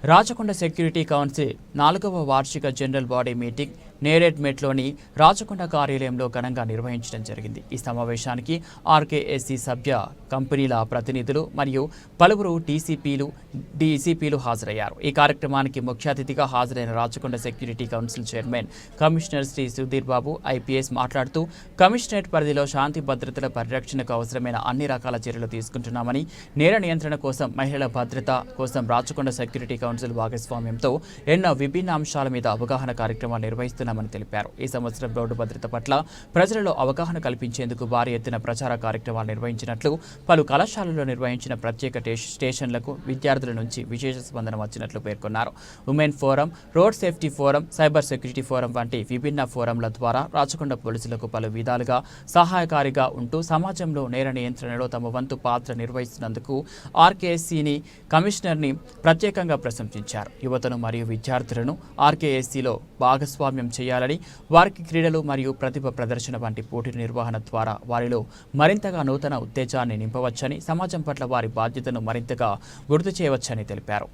Rachakonda security council 4వ వార్షిక general body meeting నేరేడ్మెట్లోని Rachakonda కార్యాలయంలో ఘనంగా నిర్వహించడం జరిగింది. ఈ సమావేశానికి ఆర్కేఎస్సీ సభ్య కంపెనీల ప్రతినిధులు మరియు పలువురు డీసీపీలు హాజరయ్యారు. ఈ కార్యక్రమానికి ముఖ్య అతిథిగా హాజరైన Rachakonda security council chairman commissioner Shri Sudhir Babu IPS మాట్లాడుతూ కమిషనరేట్ పరిధిలో శాంతి భద్రతల పరిరక్షణకు అవసరమైన అన్ని రకాల చర్యలు తీసుకుంటున్నామని, నేర నియంత్రణ కోసం, మహిళల భద్రత కోసం రాచకొండ సెక్యూరిటీ కౌన్సిల్ భాగస్వామ్యంతో ఎన్నో విభిన్న అంశాల మీద అవగాహన కార్యక్రమాలు నిర్వహిస్తున్నామని తెలిపారు. ఈ సంవత్సరం రోడ్డు భద్రత పట్ల ప్రజలలో అవగాహన కల్పించేందుకు భారీ ఎత్తున ప్రచార కార్యక్రమాలు నిర్వహించినట్లు, పలు కళాశాలల్లో నిర్వహించిన ప్రత్యేక స్టేషన్లకు విద్యార్థుల నుంచి విశేష స్పందన వచ్చినట్లు పేర్కొన్నారు. Women forum, road safety forum, cyber security forum వంటి విభిన్న ఫోరంల ద్వారా రాచకొండ పోలీసులకు పలు విధాలుగా సహాయకారిగా ఉంటూ సమాజంలో నేర నియంత్రణలో తమ వంతు పాత్ర నిర్వహిస్తున్నందుకు ఆర్కేఎస్సీని కమిషనర్ని ప్రత్యేకంగా ప్రశంసించారు. యువతను మరియు విద్యార్థులను ఆర్కేఎస్సీలో భాగస్వామ్యం చేయాలని, వారికి క్రీడలు మరియు ప్రతిభ ప్రదర్శన వంటి పోటీ నిర్వహణ ద్వారా వారిలో మరింతగా నూతన ఉత్తేజాన్ని నింపవచ్చని, సమాజం పట్ల వారి బాధ్యతను మరింతగా గుర్తు చేయవచ్చని తెలిపారు.